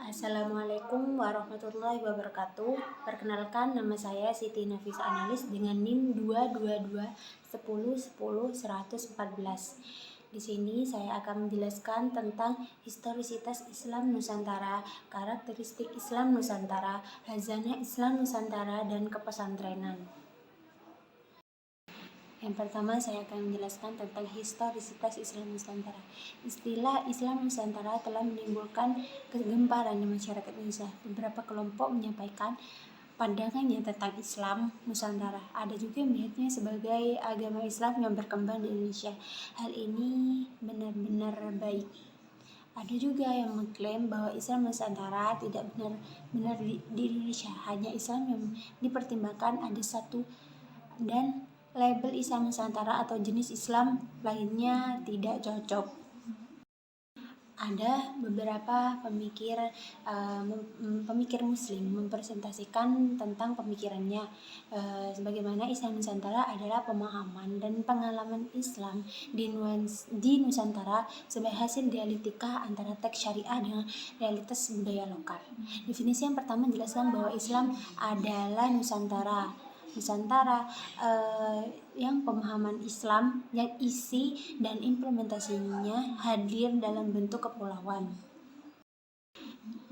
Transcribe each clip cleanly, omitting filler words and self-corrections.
Assalamualaikum warahmatullahi wabarakatuh. Perkenalkan, nama saya Siti Nafisa Analis dengan NIM 22210100114. Di sini saya akan menjelaskan tentang historisitas Islam Nusantara, karakteristik Islam Nusantara, hazanah Islam Nusantara, dan kepesantrenan. Yang pertama, saya akan menjelaskan tentang historisitas Islam Nusantara. Istilah Islam Nusantara telah menimbulkan kegemparan di masyarakat Indonesia. Beberapa kelompok menyampaikan pandangannya tentang Islam Nusantara. Ada juga yang melihatnya sebagai agama Islam yang berkembang di Indonesia. Hal ini benar-benar baik. Ada juga yang mengklaim bahwa Islam Nusantara tidak benar-benar di Indonesia. Hanya Islam yang dipertimbangkan ada satu, dan label Islam Nusantara atau jenis Islam lainnya tidak cocok. Ada beberapa pemikir Muslim mempresentasikan tentang pemikirannya, sebagaimana Islam Nusantara adalah pemahaman dan pengalaman Islam di Nusantara sebagai hasil dialektika antara teks syariah dengan realitas budaya lokal. Definisi yang pertama menjelaskan bahwa Islam adalah Nusantara yang pemahaman Islam yang isi dan implementasinya hadir dalam bentuk kepulauan.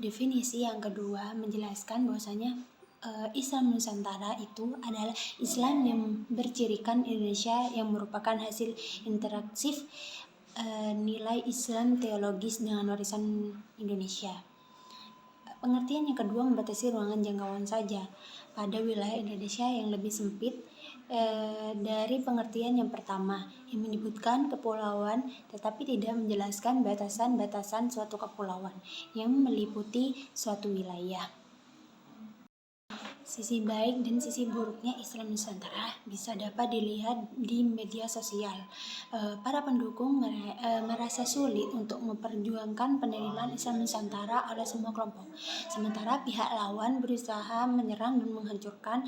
Definisi yang kedua menjelaskan bahwasanya Islam Nusantara itu adalah Islam yang bercirikan Indonesia yang merupakan hasil interaktif nilai Islam teologis dengan warisan Indonesia. Pengertian yang kedua membatasi ruangan jangkauan saja pada wilayah Indonesia yang lebih sempit dari pengertian yang pertama, yang menyebutkan kepulauan tetapi tidak menjelaskan batasan-batasan suatu kepulauan yang meliputi suatu wilayah. Sisi baik dan sisi buruknya Islam Nusantara bisa dapat dilihat di media sosial. Para pendukung merasa sulit untuk memperjuangkan penerimaan Islam Nusantara oleh semua kelompok. Sementara pihak lawan berusaha menyerang dan menghancurkan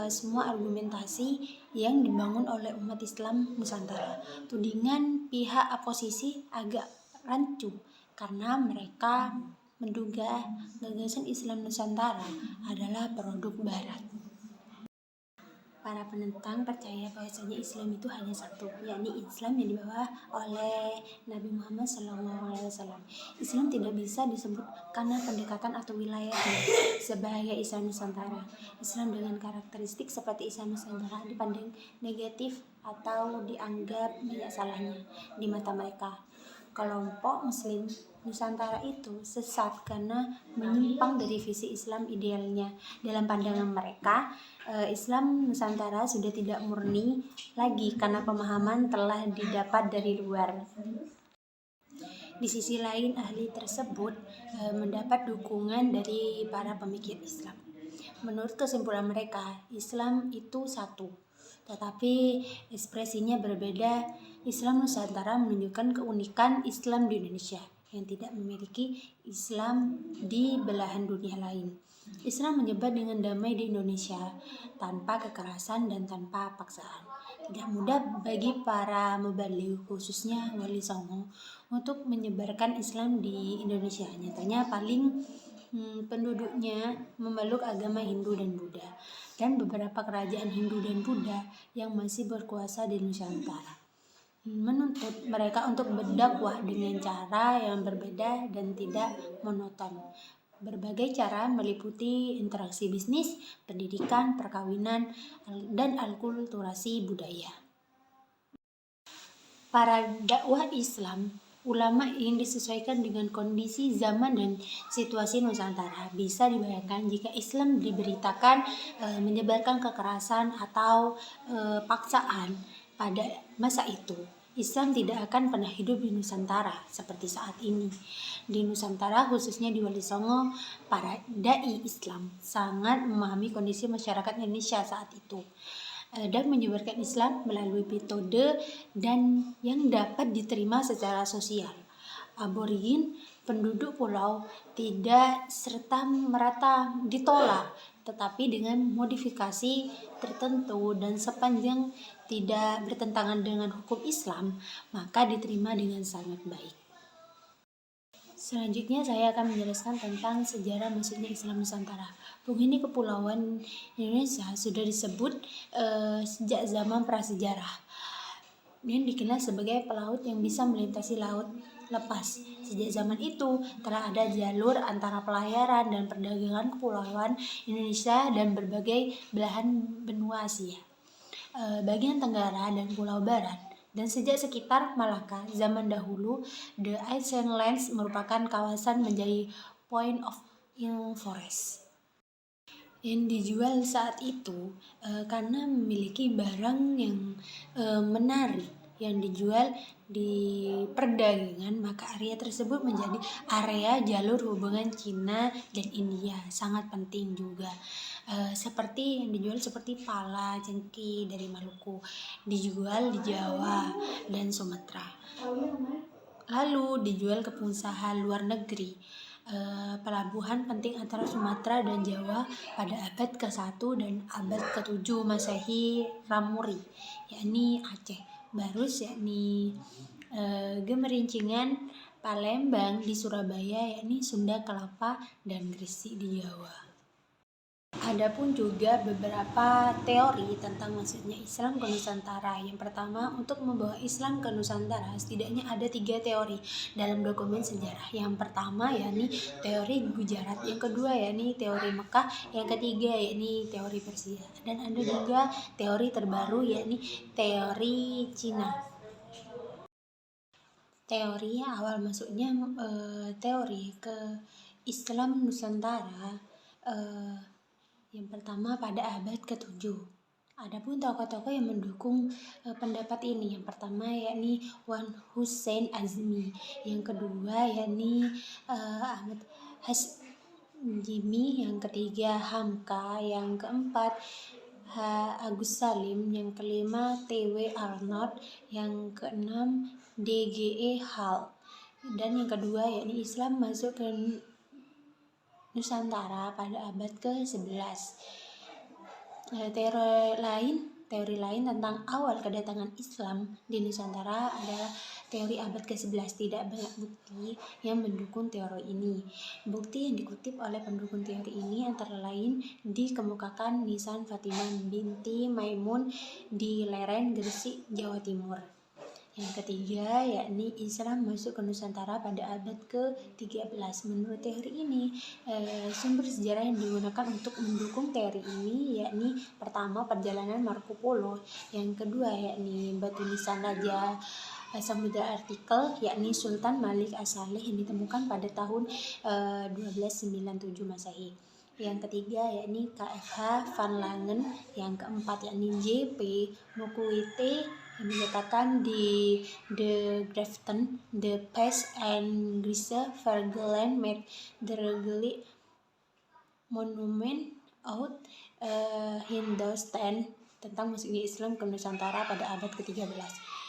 semua argumentasi yang dibangun oleh umat Islam Nusantara. Tudingan pihak oposisi agak rancu karena mereka menduga gagasan Islam Nusantara adalah produk Barat. Para penentang percaya bahwasanya Islam itu hanya satu, yakni Islam yang dibawa oleh Nabi Muhammad SAW. Islam tidak bisa disebut karena pendekatan atau wilayahnya sebagai Islam Nusantara. Islam dengan karakteristik seperti Islam Nusantara dipandang negatif atau dianggap banyak salahnya di mata mereka. Kelompok Muslim Nusantara itu sesat karena menyimpang dari visi Islam idealnya. Dalam pandangan mereka, Islam Nusantara sudah tidak murni lagi karena pemahaman telah didapat dari luar. Di sisi lain, ahli tersebut mendapat dukungan dari para pemikir Islam. Menurut kesimpulan mereka, Islam itu satu, tetapi ekspresinya berbeda. Islam Nusantara menunjukkan keunikan Islam di Indonesia yang tidak memiliki Islam di belahan dunia lain. Islam menyebar dengan damai di Indonesia tanpa kekerasan dan tanpa paksaan. Tidak mudah bagi para mubaligh, khususnya Wali Songo, untuk menyebarkan Islam di Indonesia. Nyatanya paling penduduknya memeluk agama Hindu dan Buddha, dan beberapa kerajaan Hindu dan Buddha yang masih berkuasa di Nusantara menuntut mereka untuk berdakwah dengan cara yang berbeda dan tidak monoton. Berbagai cara meliputi interaksi bisnis, pendidikan, perkawinan, dan alkulturasi budaya. Para dakwah Islam, ulama ingin disesuaikan dengan kondisi zaman dan situasi Nusantara. Bisa dibayangkan jika Islam diberitakan menyebarkan kekerasan atau paksaan pada masa itu, Islam tidak akan pernah hidup di Nusantara seperti saat ini. Di Nusantara, khususnya di Wali Songo, para dai Islam sangat memahami kondisi masyarakat Indonesia saat itu dan menyebarkan Islam melalui metode dan yang dapat diterima secara sosial. Aborigin penduduk pulau tidak serta merata ditolak, tetapi dengan modifikasi tertentu dan sepanjang tidak bertentangan dengan hukum Islam, maka diterima dengan sangat baik. Selanjutnya saya akan menjelaskan tentang sejarah masuknya Islam Nusantara. Penghuni kepulauan Indonesia sudah disebut sejak zaman prasejarah dan dikenal sebagai pelaut yang bisa melintasi laut lepas. Sejak zaman itu telah ada jalur antara pelayaran dan perdagangan kepulauan Indonesia dan berbagai belahan benua Asia, bagian tenggara dan pulau barat. Dan sejak sekitar Malaka zaman dahulu, the Ancient Lands merupakan kawasan menjadi point of interest yang dijual saat itu karena memiliki barang yang menarik yang dijual di perdagangan, maka area tersebut menjadi area jalur hubungan Cina dan India, sangat penting juga. Seperti yang dijual seperti pala, cengkeh dari Maluku, dijual di Jawa dan Sumatera. Lalu dijual ke pengusaha luar negeri. Pelabuhan penting antara Sumatera dan Jawa pada abad ke-1 dan abad ke-7 Masehi Ramuri, yakni Aceh, Barus yakni Gemerincingan, Palembang di Surabaya yakni Sunda Kelapa, dan Gresik di Jawa. Adapun juga beberapa teori tentang masuknya Islam ke Nusantara. Yang pertama, untuk membawa Islam ke Nusantara setidaknya ada 3 teori dalam dokumen sejarah. Yang pertama yakni teori Gujarat, yang kedua yakni teori Mekah, yang ketiga yakni teori Persia, dan ada juga teori terbaru yakni teori Cina. Teori awal masuknya teori ke Islam Nusantara yang pertama pada abad ke-7. Adapun tokoh-tokoh yang mendukung pendapat ini, yang pertama yakni Wan Hussein Azmi, yang kedua yakni Ahmad Hazmi, yang ketiga Hamka, yang keempat Agus Salim, yang kelima T.W. Arnold, yang keenam D.G.E. Hall, dan yang kedua yakni Islam masuk ke Nusantara pada abad ke-11. Teori lain tentang awal kedatangan Islam di Nusantara adalah teori abad ke-11. Tidak banyak bukti yang mendukung teori ini. Bukti yang dikutip oleh pendukung teori ini antara lain dikemukakan Nisan Fatimah binti Maimun di Leren, Gresik, Jawa Timur. Yang ketiga yakni Islam masuk ke Nusantara pada abad ke-13. Menurut teori ini, sumber sejarah yang digunakan untuk mendukung teori ini yakni pertama perjalanan Marco Polo, yang kedua yakni batu nisan Raja Samudra Artikel yakni Sultan Malik As-Saleh yang ditemukan pada tahun 1297 Masehi. Yang ketiga yakni KFH Van Langen, yang keempat yakni J.P. Mokuite yang menyatakan di The Grafton, The Pest and Grise Vergelen met the Regeli Monument out Hindustan tentang masuknya Islam ke Nusantara pada abad ke-13.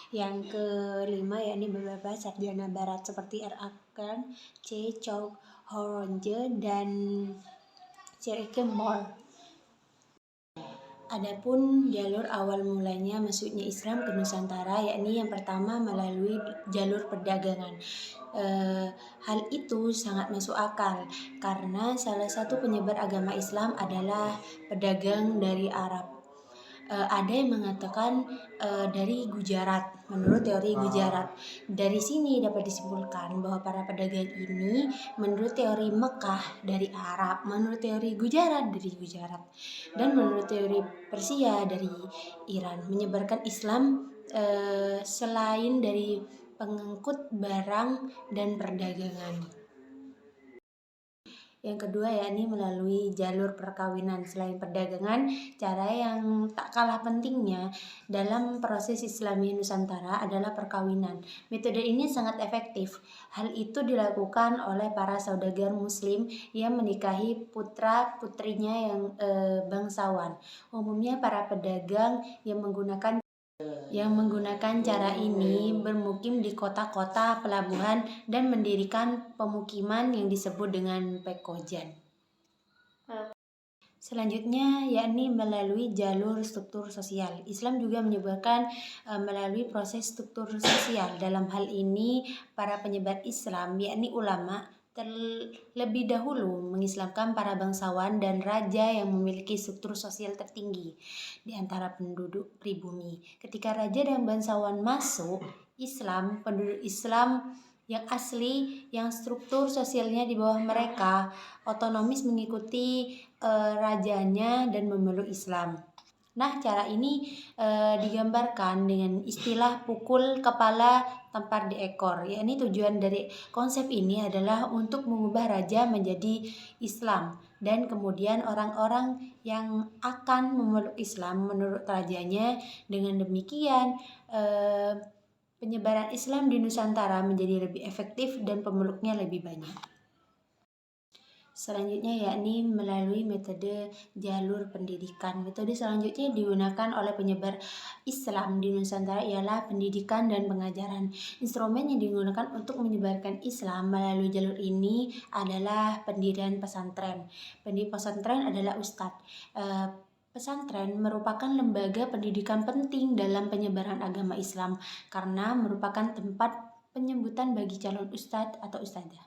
Yang kelima yakni beberapa sarjana barat seperti R. Akan, C. Chow Horonje, dan Cherike Moore. Adapun jalur awal mulanya masuknya Islam ke Nusantara yakni yang pertama melalui jalur perdagangan. Hal itu sangat masuk akal karena salah satu penyebar agama Islam adalah pedagang dari Arab. Ada yang mengatakan dari Gujarat. Menurut teori Gujarat, dari sini dapat disimpulkan bahwa para pedagang ini menurut teori Mekah dari Arab, menurut teori Gujarat dari Gujarat, dan menurut teori Persia dari Iran, menyebarkan Islam selain dari pengangkut barang dan perdagangan. Yang kedua yakni melalui jalur perkawinan. Selain perdagangan, cara yang tak kalah pentingnya dalam proses Islami Nusantara adalah perkawinan. Metode ini sangat efektif. Hal itu dilakukan oleh para saudagar muslim yang menikahi putra-putrinya yang bangsawan. Umumnya para pedagang yang menggunakan cara ini bermukim di kota-kota pelabuhan dan mendirikan pemukiman yang disebut dengan pekojan. Selanjutnya yakni melalui jalur struktur sosial. Islam juga menyebarkan melalui proses struktur sosial. Dalam hal ini para penyebar Islam yakni ulama terlebih dahulu mengislamkan para bangsawan dan raja yang memiliki struktur sosial tertinggi di antara penduduk pribumi. Ketika raja dan bangsawan masuk Islam, penduduk Islam yang asli, yang struktur sosialnya di bawah mereka, otonomis mengikuti rajanya dan memeluk Islam. Nah, cara ini digambarkan dengan istilah pukul kepala tampar di ekor. Yakni tujuan dari konsep ini adalah untuk mengubah raja menjadi Islam dan kemudian orang-orang yang akan memeluk Islam menurut rajanya. Dengan demikian penyebaran Islam di Nusantara menjadi lebih efektif dan pemeluknya lebih banyak. Selanjutnya yakni melalui metode jalur pendidikan. Metode selanjutnya digunakan oleh penyebar Islam di Nusantara ialah pendidikan dan pengajaran. Instrumen yang digunakan untuk menyebarkan Islam melalui jalur ini adalah pendirian pesantren. Pendiri pesantren adalah ustadz. Pesantren merupakan lembaga pendidikan penting dalam penyebaran agama Islam karena merupakan tempat penyebutan bagi calon ustadz atau ustadzah.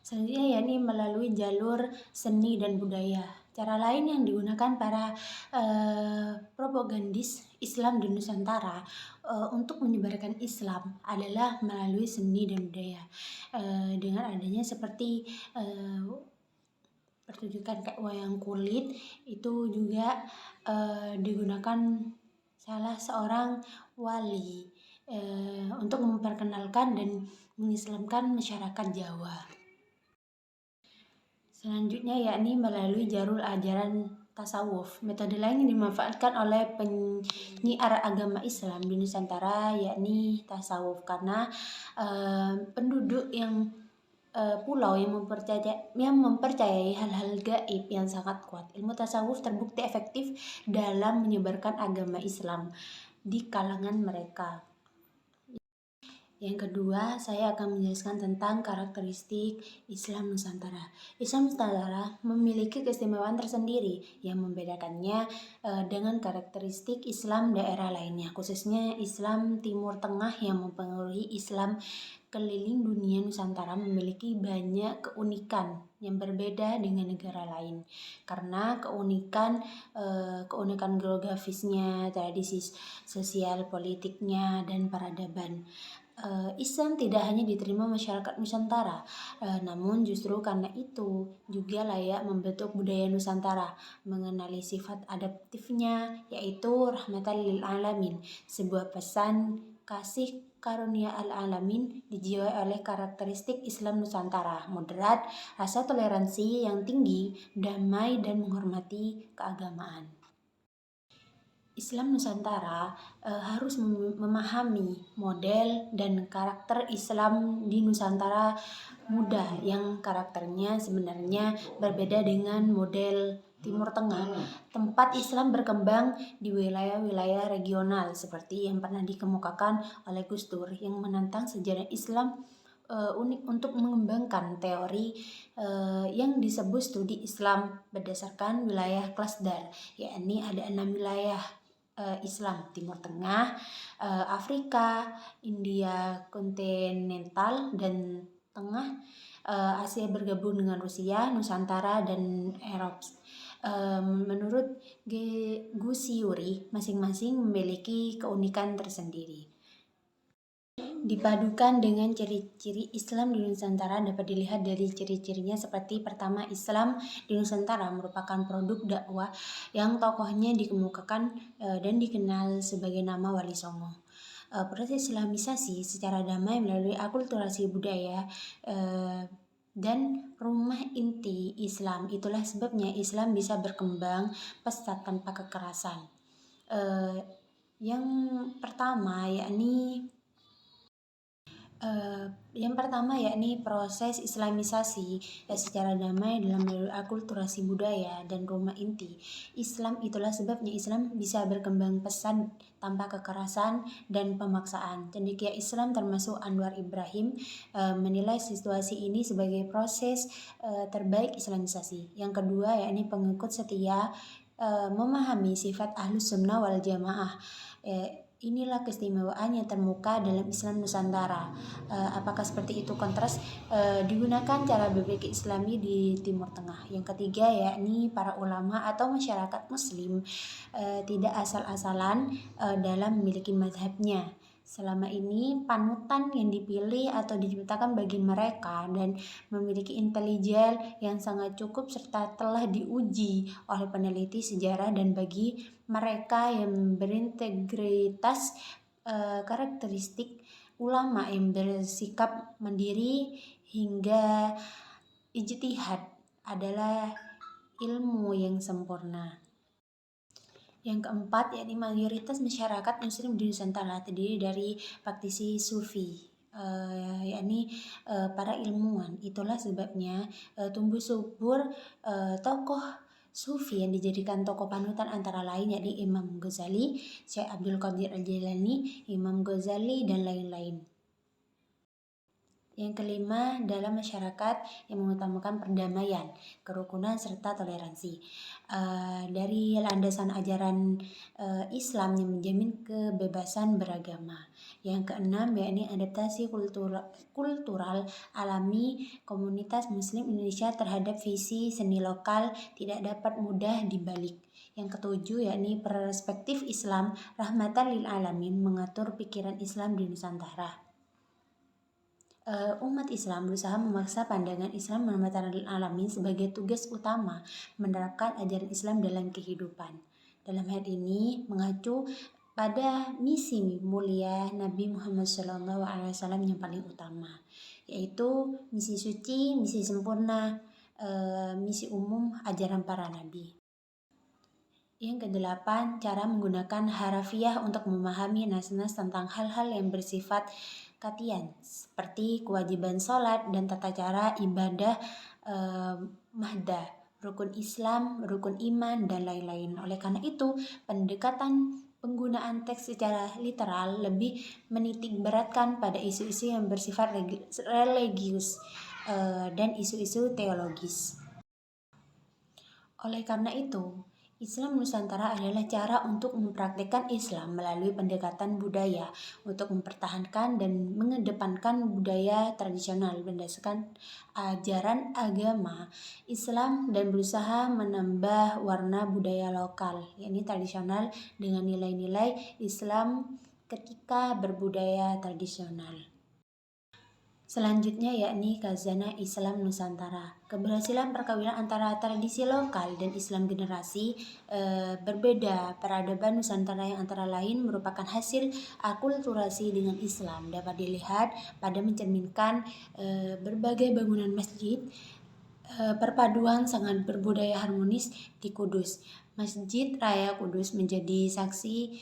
Selanjutnya yakni melalui jalur seni dan budaya. Cara lain yang digunakan para propagandis Islam di Nusantara untuk menyebarkan Islam adalah melalui seni dan budaya. Dengan adanya seperti pertunjukan kayak wayang kulit, itu juga digunakan salah seorang wali untuk memperkenalkan dan mengislamkan masyarakat Jawa. Selanjutnya yakni melalui jalur ajaran tasawuf. Metode lain yang dimanfaatkan oleh penyiar agama Islam di Nusantara yakni tasawuf karena penduduk yang pulau yang mempercayai hal-hal gaib yang sangat kuat. Ilmu tasawuf terbukti efektif dalam menyebarkan agama Islam di kalangan mereka. Yang kedua, saya akan menjelaskan tentang karakteristik Islam Nusantara. Islam Nusantara memiliki keistimewaan tersendiri yang membedakannya dengan karakteristik Islam daerah lainnya, khususnya Islam Timur Tengah yang mempengaruhi Islam keliling dunia. Nusantara memiliki banyak keunikan yang berbeda dengan negara lain karena keunikan geografisnya, tradisi sosial politiknya, dan peradaban. Islam tidak hanya diterima masyarakat Nusantara, namun justru karena itu juga layak membentuk budaya Nusantara, mengenali sifat adaptifnya yaitu rahmatan lil alamin, sebuah pesan kasih karunia al-alamin dijiwai oleh karakteristik Islam Nusantara, moderat, rasa toleransi yang tinggi, damai, dan menghormati keagamaan. Islam Nusantara harus memahami model dan karakter Islam di Nusantara muda yang karakternya sebenarnya berbeda dengan model Timur Tengah. Tempat Islam berkembang di wilayah-wilayah regional seperti yang pernah dikemukakan oleh Gus Dur yang menantang sejarah Islam unik untuk mengembangkan teori yang disebut studi Islam berdasarkan wilayah Klasdar, yakni ada 6 wilayah Islam: Timur Tengah, Afrika, India kontinental dan Tengah, Asia bergabung dengan Rusia, Nusantara, dan Eropa. Menurut Gusyuri, masing-masing memiliki keunikan tersendiri. Dipadukan dengan ciri-ciri Islam di Nusantara dapat dilihat dari ciri-cirinya seperti pertama, Islam di Nusantara merupakan produk dakwah yang tokohnya dikemukakan dan dikenal sebagai nama Wali Songo. Proses Islamisasi secara damai melalui akulturasi budaya dan rumah inti Islam. Itulah sebabnya Islam bisa berkembang pesat tanpa kekerasan. Yang pertama yakni Yang pertama yakni proses Islamisasi secara damai dalam jalur akulturasi budaya dan rumah inti Islam. Itulah sebabnya Islam bisa berkembang pesat tanpa kekerasan dan pemaksaan. Cendekia Islam termasuk Anwar Ibrahim menilai situasi ini sebagai proses terbaik Islamisasi. Yang kedua yakni pengikut setia memahami sifat Ahlus Sunnah wal Jamaah. Inilah keistimewaan yang termuka dalam Islam Nusantara. Apakah seperti itu kontras digunakan cara berpikir Islami di Timur Tengah. Yang ketiga yakni para ulama atau masyarakat Muslim tidak asal-asalan dalam memiliki mazhabnya. Selama ini panutan yang dipilih atau diciptakan bagi mereka dan memiliki intelijen yang sangat cukup serta telah diuji oleh peneliti sejarah, dan bagi mereka yang berintegritas karakteristik ulama yang bersikap mandiri hingga ijtihad adalah ilmu yang sempurna. Yang keempat yakni mayoritas masyarakat Muslim di Nusantara terdiri dari praktisi sufi, yakni para ilmuwan. Itulah sebabnya tumbuh subur tokoh sufi yang dijadikan tokoh panutan antara lain yakni Imam Ghazali, Syekh Abdul Qadir Al-Jailani, Imam Ghazali dan lain-lain. Yang kelima, dalam masyarakat yang mengutamakan perdamaian, kerukunan serta toleransi. Dari landasan ajaran Islam yang menjamin kebebasan beragama. Yang keenam yakni adaptasi kultural alami komunitas Muslim Indonesia terhadap visi seni lokal tidak dapat mudah dibalik. Yang ketujuh yakni perspektif Islam rahmatan lil alamin mengatur pikiran Islam di Nusantara. Umat Islam berusaha memaksa pandangan Islam rahmatan lil alamin sebagai tugas utama menerapkan ajaran Islam dalam kehidupan. Dalam hal ini mengacu pada misi mulia Nabi Muhammad SAW yang paling utama, yaitu misi suci, misi sempurna, misi umum ajaran para nabi. Yang kedelapan, cara menggunakan harafiah untuk memahami nas-nas tentang hal-hal yang bersifat katian seperti kewajiban sholat dan tata cara ibadah mahdah, rukun Islam, rukun iman, dan lain-lain. Oleh karena itu, pendekatan penggunaan teks secara literal lebih menitik beratkan pada isu-isu yang bersifat religius dan isu-isu teologis. Oleh karena itu, Islam Nusantara adalah cara untuk mempraktikkan Islam melalui pendekatan budaya untuk mempertahankan dan mengedepankan budaya tradisional berdasarkan ajaran agama Islam dan berusaha menambah warna budaya lokal, yakni tradisional, dengan nilai-nilai Islam ketika berbudaya tradisional. Selanjutnya yakni Khazanah Islam Nusantara. Keberhasilan perkawinan antara tradisi lokal dan Islam generasi berbeda peradaban Nusantara yang antara lain merupakan hasil akulturasi dengan Islam dapat dilihat pada mencerminkan berbagai bangunan masjid, perpaduan sangat berbudaya harmonis di Kudus. Masjid Raya Kudus menjadi saksi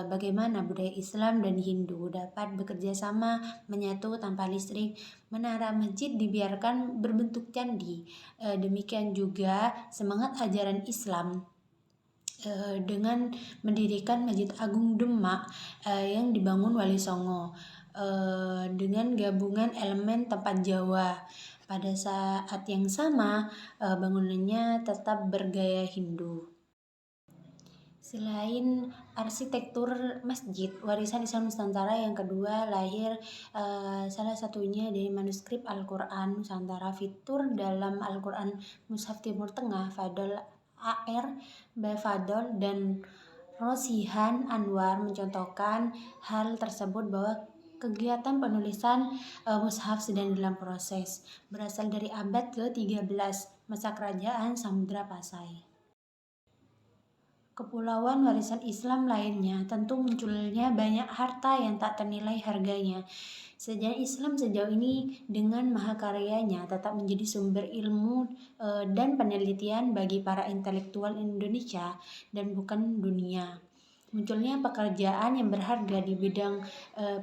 bagaimana budaya Islam dan Hindu dapat bekerja sama menyatu tanpa listrik. Menara masjid dibiarkan berbentuk candi. Demikian juga semangat ajaran Islam dengan mendirikan Masjid Agung Demak yang dibangun Wali Songo dengan gabungan elemen tempat Jawa. Pada saat yang sama, bangunannya tetap bergaya Hindu. Selain arsitektur masjid, warisan Islam Nusantara yang kedua lahir salah satunya dari manuskrip Al-Quran Nusantara. Fitur dalam Al-Quran Mushaf Timur Tengah Fadol A.R. Bafadol dan Rosihan Anwar mencontohkan hal tersebut, bahwa kegiatan penulisan mushaf sedang dalam proses, berasal dari abad ke-13 masa kerajaan Samudra Pasai. Kepulauan warisan Islam lainnya tentu munculnya banyak harta yang tak ternilai harganya. Sejarah Islam sejauh ini dengan mahakaryanya tetap menjadi sumber ilmu dan penelitian bagi para intelektual Indonesia dan bukan dunia. Munculnya pekerjaan yang berharga di bidang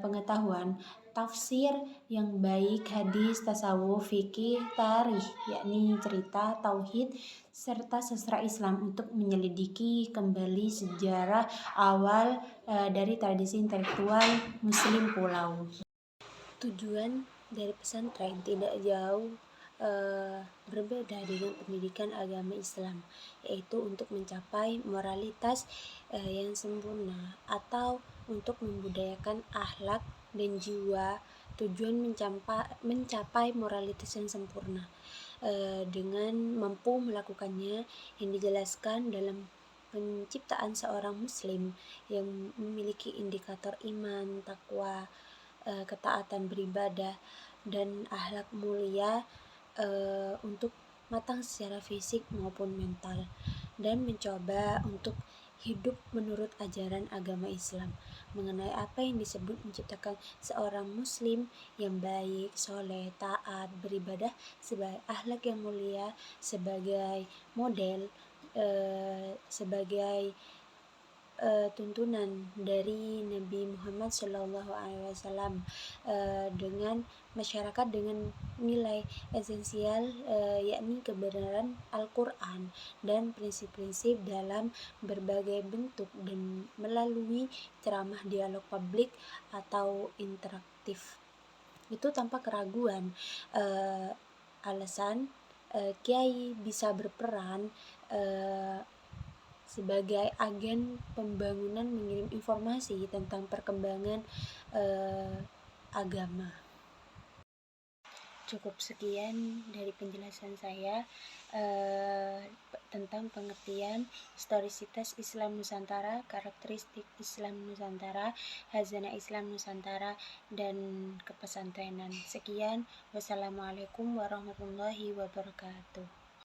pengetahuan tafsir yang baik, hadis, tasawuf, fikih, tarikh, yakni cerita, tauhid, serta sastra Islam untuk menyelidiki kembali sejarah awal dari tradisi intelektual Muslim Pulau. Tujuan dari pesantren tidak jauh berbeda dengan pendidikan agama Islam, yaitu untuk mencapai moralitas yang sempurna atau untuk membudayakan akhlak dan jiwa. Tujuan mencapai moralitas yang sempurna dengan mampu melakukannya yang dijelaskan dalam penciptaan seorang muslim yang memiliki indikator iman, takwa, ketaatan beribadah, dan akhlak mulia untuk matang secara fisik maupun mental, dan mencoba untuk hidup menurut ajaran agama Islam mengenai apa yang disebut menciptakan seorang muslim yang baik, soleh, taat, beribadah sebagai akhlak yang mulia, sebagai model, sebagai tuntunan dari Nabi Muhammad SAW dengan masyarakat dengan nilai esensial yakni kebenaran Al-Quran dan prinsip-prinsip dalam berbagai bentuk dan melalui ceramah dialog publik atau interaktif. Itu tanpa keraguan alasan kiai bisa berperan sebagai agen pembangunan, mengirim informasi tentang perkembangan agama. Cukup sekian dari penjelasan saya tentang pengertian historisitas Islam Nusantara, karakteristik Islam Nusantara, hazanah Islam Nusantara, dan kepesantrenan. Sekian, wassalamualaikum warahmatullahi wabarakatuh.